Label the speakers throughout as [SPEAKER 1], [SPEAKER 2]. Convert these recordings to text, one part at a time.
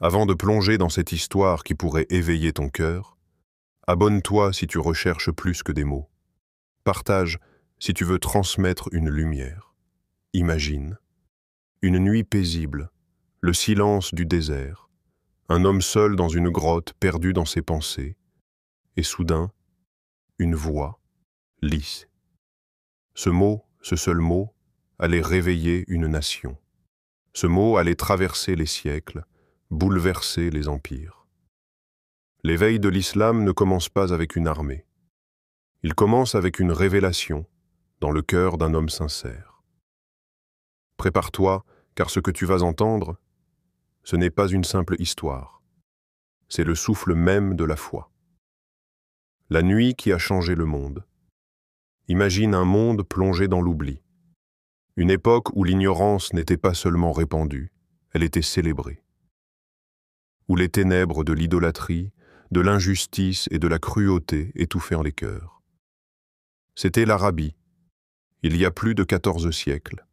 [SPEAKER 1] Avant de plonger dans cette histoire qui pourrait éveiller ton cœur, abonne-toi si tu recherches plus que des mots. Partage si tu veux transmettre une lumière. Imagine une nuit paisible, le silence du désert, un homme seul dans une grotte perdu dans ses pensées, et soudain, une voix, lisse. Ce mot, ce seul mot, allait réveiller une nation. Ce mot allait traverser les siècles, bouleverser les empires. L'éveil de l'islam ne commence pas avec une armée. Il commence avec une révélation dans le cœur d'un homme sincère. Prépare-toi, car ce que tu vas entendre, ce n'est pas une simple histoire. C'est le souffle même de la foi. La nuit qui a changé le monde. Imagine un monde plongé dans l'oubli. Une époque où l'ignorance n'était pas seulement répandue, elle était célébrée. Où les ténèbres de l'idolâtrie, de l'injustice et de la cruauté étouffaient les cœurs. C'était l'Arabie, il y a plus de 14 siècles.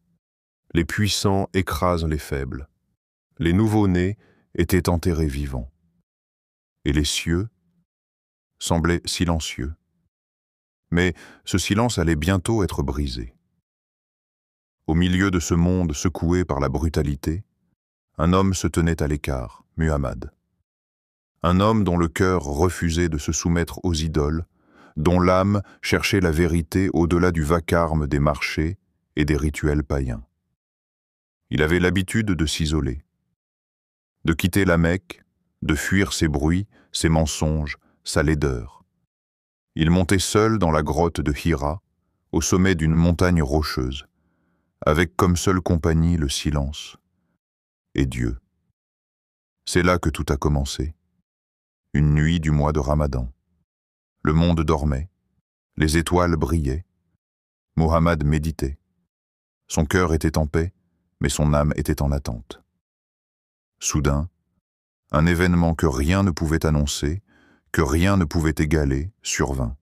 [SPEAKER 1] Les puissants écrasent les faibles. Les nouveau-nés étaient enterrés vivants. Et les cieux semblaient silencieux. Mais ce silence allait bientôt être brisé. Au milieu de ce monde secoué par la brutalité, un homme se tenait à l'écart, Muhammad. Un homme dont le cœur refusait de se soumettre aux idoles, dont l'âme cherchait la vérité au-delà du vacarme des marchés et des rituels païens. Il avait l'habitude de s'isoler, de quitter la Mecque, de fuir ses bruits, ses mensonges, sa laideur. Il montait seul dans la grotte de Hira, au sommet d'une montagne rocheuse, avec comme seule compagnie le silence et Dieu. C'est là que tout a commencé. Une nuit du mois de Ramadan. Le monde dormait, les étoiles brillaient. Mohammed méditait. Son cœur était en paix, mais son âme était en attente. Soudain, un événement que rien ne pouvait annoncer, que rien ne pouvait égaler, survint.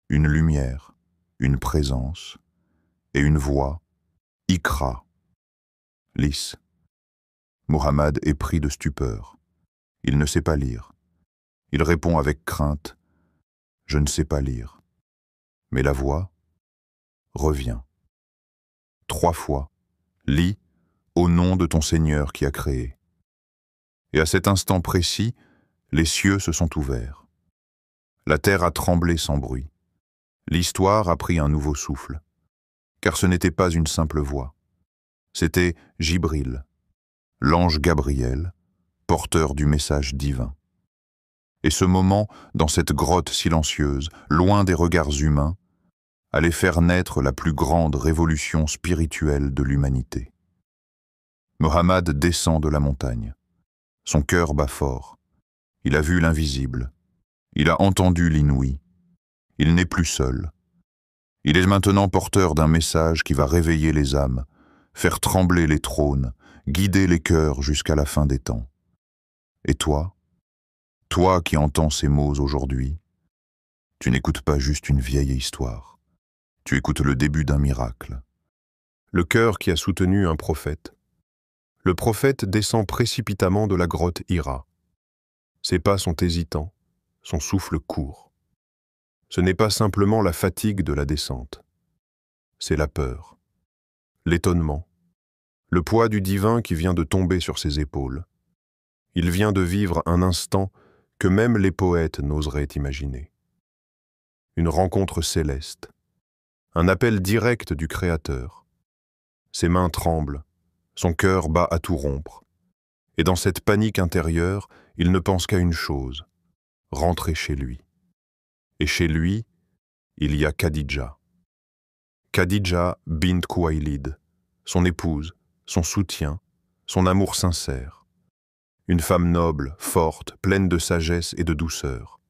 [SPEAKER 1] Une lumière, une présence et une voix, Iqra, lisse. Mohammed est pris de stupeur. Il ne sait pas lire. Il répond avec crainte, « Je ne sais pas lire. » Mais la voix revient. 3 fois, lis au nom de ton Seigneur qui a créé. Et à cet instant précis, les cieux se sont ouverts. La terre a tremblé sans bruit. L'histoire a pris un nouveau souffle. Car ce n'était pas une simple voix. C'était Jibril, l'ange Gabriel, porteur du message divin. Et ce moment, dans cette grotte silencieuse, loin des regards humains, allait faire naître la plus grande révolution spirituelle de l'humanité. Mohammed descend de la montagne. Son cœur bat fort. Il a vu l'invisible. Il a entendu l'inouï. Il n'est plus seul. Il est maintenant porteur d'un message qui va réveiller les âmes, faire trembler les trônes, guider les cœurs jusqu'à la fin des temps. Et toi qui entends ces mots aujourd'hui, tu n'écoutes pas juste une vieille histoire. Tu écoutes le début d'un miracle. Le cœur qui a soutenu un prophète. Le prophète descend précipitamment de la grotte Hira. Ses pas sont hésitants, son souffle court. Ce n'est pas simplement la fatigue de la descente. C'est la peur, l'étonnement, le poids du divin qui vient de tomber sur ses épaules. Il vient de vivre un instant que même les poètes n'oseraient imaginer. Une rencontre céleste, un appel direct du Créateur. Ses mains tremblent, son cœur bat à tout rompre. Et dans cette panique intérieure, il ne pense qu'à une chose, rentrer chez lui. Et chez lui, il y a Khadija. Khadija bint Khuwaylid, son épouse, son soutien, son amour sincère. Une femme noble, forte, pleine de sagesse et de douceur.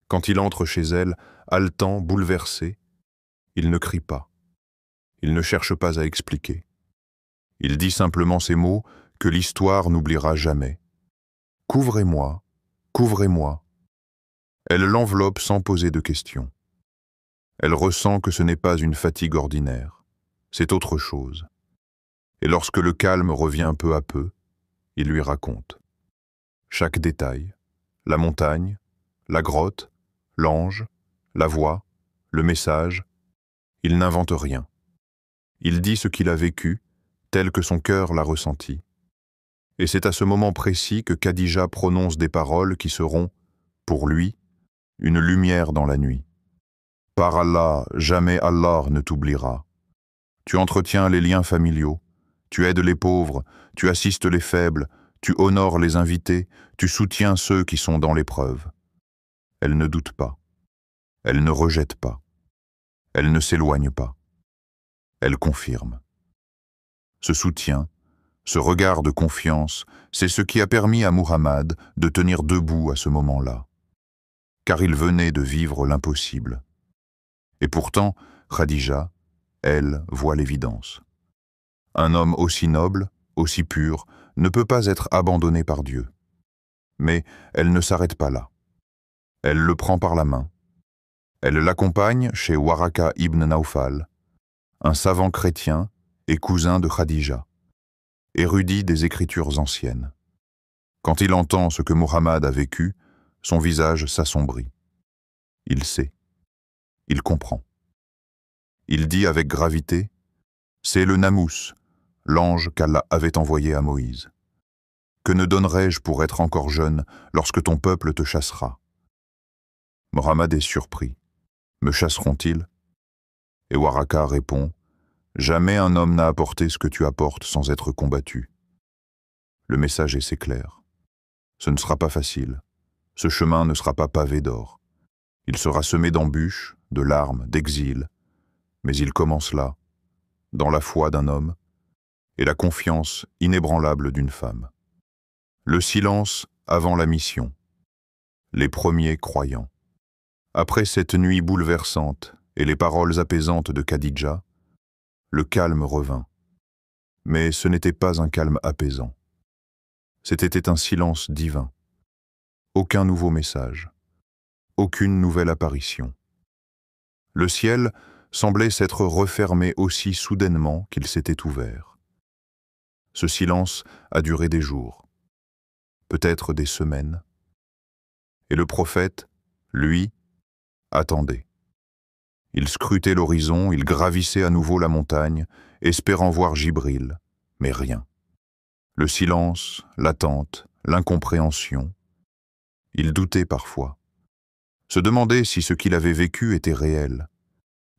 [SPEAKER 1] Quand il entre chez elle, haletant, bouleversé, il ne crie pas. Il ne cherche pas à expliquer. Il dit simplement ces mots que l'histoire n'oubliera jamais. « Couvrez-moi, couvrez-moi ». Elle l'enveloppe sans poser de questions. Elle ressent que ce n'est pas une fatigue ordinaire, c'est autre chose. Et lorsque le calme revient peu à peu, il lui raconte. chaque détail, la montagne, la grotte, l'ange, la voix, le message. Il n'invente rien. Il dit ce qu'il a vécu, tel que son cœur l'a ressenti. Et c'est à ce moment précis que Khadija prononce des paroles qui seront, pour lui, une lumière dans la nuit. Par Allah, jamais Allah ne t'oubliera. Tu entretiens les liens familiaux, tu aides les pauvres, tu assistes les faibles, tu honores les invités, tu soutiens ceux qui sont dans l'épreuve. Elle ne doute pas, elle ne rejette pas, elle ne s'éloigne pas, elle confirme. Ce soutien, ce regard de confiance, c'est ce qui a permis à Muhammad de tenir debout à ce moment-là, car il venait de vivre l'impossible. Et pourtant, Khadija, elle, voit l'évidence. Un homme aussi noble, aussi pur, ne peut pas être abandonné par Dieu. Mais elle ne s'arrête pas là. Elle le prend par la main. Elle l'accompagne chez Waraka ibn Nawfal, un savant chrétien et cousin de Khadija, érudit des Écritures anciennes. Quand il entend ce que Muhammad a vécu, son visage s'assombrit. Il sait. Il comprend. Il dit avec gravité, « C'est le Namous, l'ange qu'Allah avait envoyé à Moïse. Que ne donnerais-je pour être encore jeune lorsque ton peuple te chassera ?» Muhammad est surpris. « Me chasseront-ils » Et Waraka répond, « Jamais un homme n'a apporté ce que tu apportes sans être combattu. » Le message est clair. Ce ne sera pas facile. Ce chemin ne sera pas pavé d'or. Il sera semé d'embûches, de larmes, d'exil. Mais il commence là, dans la foi d'un homme et la confiance inébranlable d'une femme. Le silence avant la mission. Les premiers croyants. Après cette nuit bouleversante et les paroles apaisantes de Khadija, le calme revint. Mais ce n'était pas un calme apaisant. C'était un silence divin. Aucun nouveau message. Aucune nouvelle apparition. Le ciel semblait s'être refermé aussi soudainement qu'il s'était ouvert. Ce silence a duré des jours, peut-être des semaines. Et le prophète, lui, attendait. Il scrutait l'horizon, il gravissait à nouveau la montagne, espérant voir Jibril, mais rien. Le silence, l'attente, l'incompréhension. Il doutait parfois, se demandait si ce qu'il avait vécu était réel,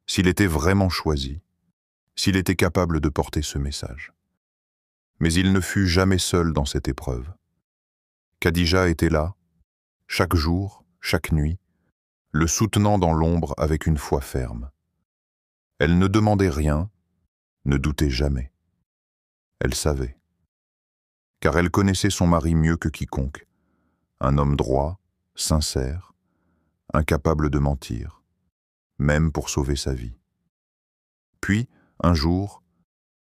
[SPEAKER 1] s'il était vraiment choisi, s'il était capable de porter ce message. Mais il ne fut jamais seul dans cette épreuve. Khadija était là, chaque jour, chaque nuit, le soutenant dans l'ombre avec une foi ferme. Elle ne demandait rien, ne doutait jamais. Elle savait. Car elle connaissait son mari mieux que quiconque, un homme droit, sincère, incapable de mentir, même pour sauver sa vie. Puis, un jour,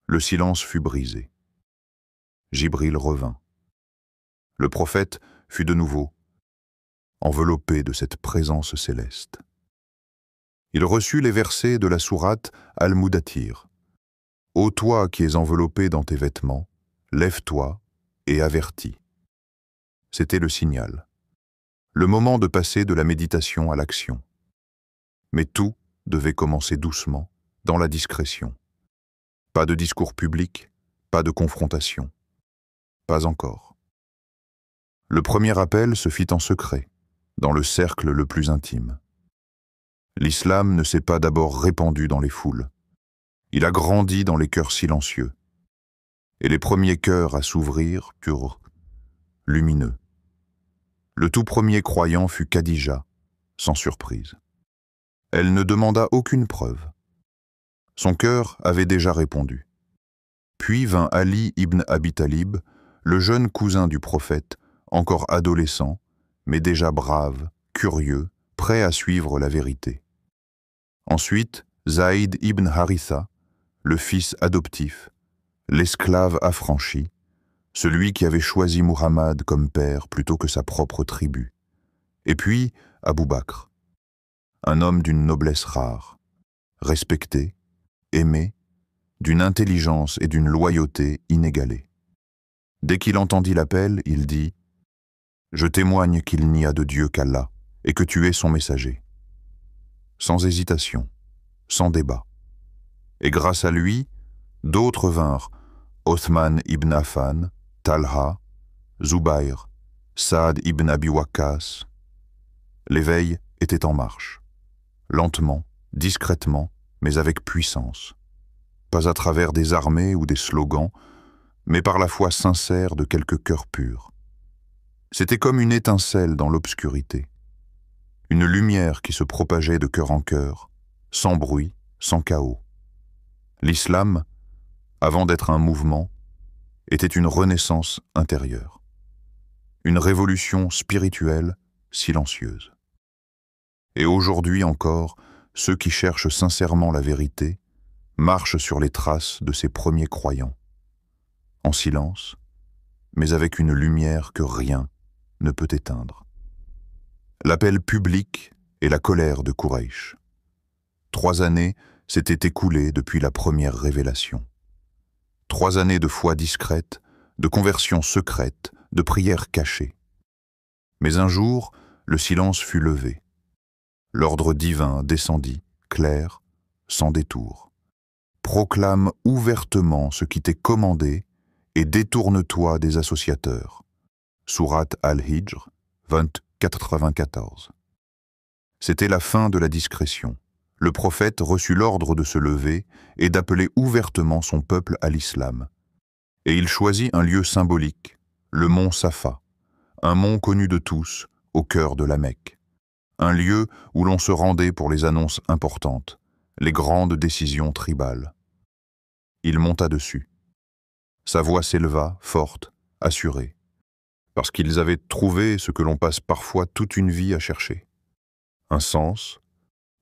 [SPEAKER 1] le silence fut brisé. Jibril revint. Le prophète fut de nouveau enveloppé de cette présence céleste. Il reçut les versets de la sourate Al-Mudathir. « Ô toi qui es enveloppé dans tes vêtements, lève-toi et avertis. » C'était le signal, le moment de passer de la méditation à l'action. Mais tout devait commencer doucement, dans la discrétion. Pas de discours public, pas de confrontation. Pas encore. Le premier appel se fit en secret, dans le cercle le plus intime. L'islam ne s'est pas d'abord répandu dans les foules. Il a grandi dans les cœurs silencieux. Et les premiers cœurs à s'ouvrir, purs, lumineux. Le tout premier croyant fut Khadija, sans surprise. Elle ne demanda aucune preuve. Son cœur avait déjà répondu. Puis vint Ali ibn Abi Talib, le jeune cousin du prophète, encore adolescent, mais déjà brave, curieux, prêt à suivre la vérité. Ensuite, Zaïd ibn Haritha, le fils adoptif, l'esclave affranchi, celui qui avait choisi Muhammad comme père plutôt que sa propre tribu. Et puis, Abu Bakr, un homme d'une noblesse rare, respecté, aimé, d'une intelligence et d'une loyauté inégalées. Dès qu'il entendit l'appel, il dit
[SPEAKER 2] Je témoigne qu'il n'y a de Dieu qu'Allah et que tu es son messager. Sans hésitation, sans débat. Et grâce à lui, d'autres vinrent, Othman ibn Affan, Talha, Zubayr, Saad ibn Abi Waqqas. L'éveil était en marche, lentement, discrètement, mais avec puissance. Pas à travers des armées ou des slogans, mais par la foi sincère de quelques cœurs purs. C'était comme une étincelle dans l'obscurité, une lumière qui se propageait de cœur en cœur, sans bruit, sans chaos. L'islam, avant d'être un mouvement, était une renaissance intérieure, une révolution spirituelle silencieuse. Et aujourd'hui encore, ceux qui cherchent sincèrement la vérité marchent sur les traces de ces premiers croyants, en silence, mais avec une lumière que rien ne peut éteindre. L'appel public et la colère de Quraysh. 3 années s'étaient écoulées depuis la première révélation. 3 années de foi discrète, de conversion secrète, de prières cachées. Mais un jour, le silence fut levé. L'ordre divin descendit, clair, sans détour. Proclame ouvertement ce qui t'est commandé et détourne-toi des associateurs. Sourate Al-Hijr, 94. C'était la fin de la discrétion. Le prophète reçut l'ordre de se lever et d'appeler ouvertement son peuple à l'islam. Et il choisit un lieu symbolique, le mont Safa, un mont connu de tous, au cœur de la Mecque. Un lieu où l'on se rendait pour les annonces importantes, les grandes décisions tribales. Il monta dessus. Sa voix s'éleva, forte, assurée, parce qu'ils avaient trouvé ce que l'on passe parfois toute une vie à chercher. Un sens,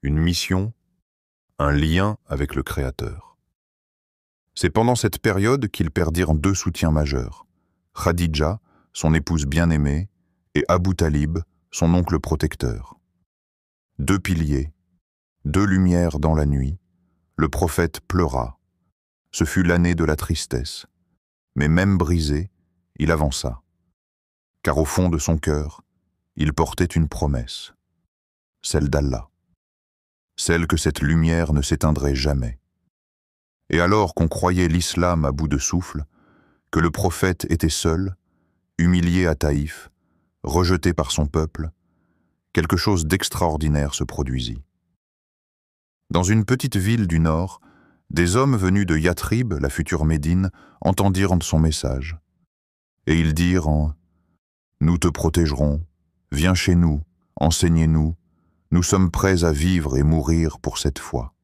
[SPEAKER 2] une mission, un lien avec le Créateur. C'est pendant cette période qu'ils perdirent 2 soutiens majeurs, Khadija, son épouse bien-aimée, et Abu Talib, son oncle protecteur. 2 piliers, 2 lumières dans la nuit, le prophète pleura. Ce fut l'année de la tristesse, mais même brisé, il avança. Car au fond de son cœur, il portait une promesse, celle d'Allah, celle que cette lumière ne s'éteindrait jamais. Et alors qu'on croyait l'islam à bout de souffle, que le prophète était seul, humilié à Taïf, rejeté par son peuple, quelque chose d'extraordinaire se produisit. Dans une petite ville du nord, des hommes venus de Yathrib, la future Médine, entendirent son message. Et ils dirent en « Nous te protégerons, viens chez nous, enseignez-nous, nous sommes prêts à vivre et mourir pour cette foi. »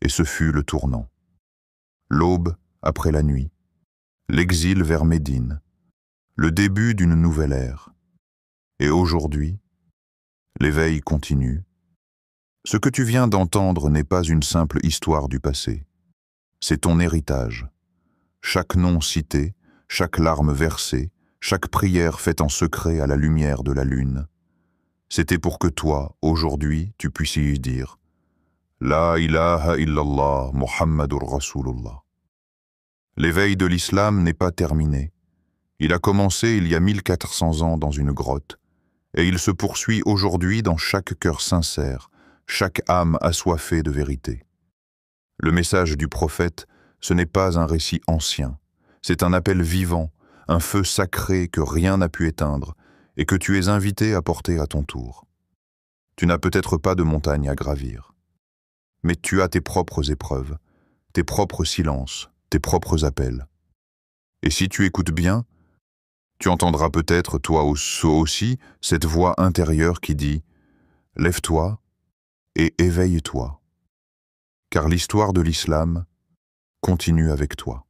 [SPEAKER 2] Et ce fut le tournant. L'aube après la nuit, l'exil vers Médine, le début d'une nouvelle ère. Et aujourd'hui, l'éveil continue. Ce que tu viens d'entendre n'est pas une simple histoire du passé. C'est ton héritage. Chaque nom cité, chaque larme versée, chaque prière faite en secret à la lumière de la lune. C'était pour que toi, aujourd'hui, tu puisses y dire « La ilaha illallah Muhammadur Rasulullah ». L'éveil de l'islam n'est pas terminé. Il a commencé il y a 1400 ans dans une grotte, et il se poursuit aujourd'hui dans chaque cœur sincère, chaque âme assoiffée de vérité. Le message du prophète, ce n'est pas un récit ancien, c'est un appel vivant, un feu sacré que rien n'a pu éteindre et que tu es invité à porter à ton tour. Tu n'as peut-être pas de montagne à gravir, mais tu as tes propres épreuves, tes propres silences, tes propres appels. Et si tu écoutes bien, tu entendras peut-être toi aussi cette voix intérieure qui dit « Lève-toi et éveille-toi, car l'histoire de l'islam continue avec toi. »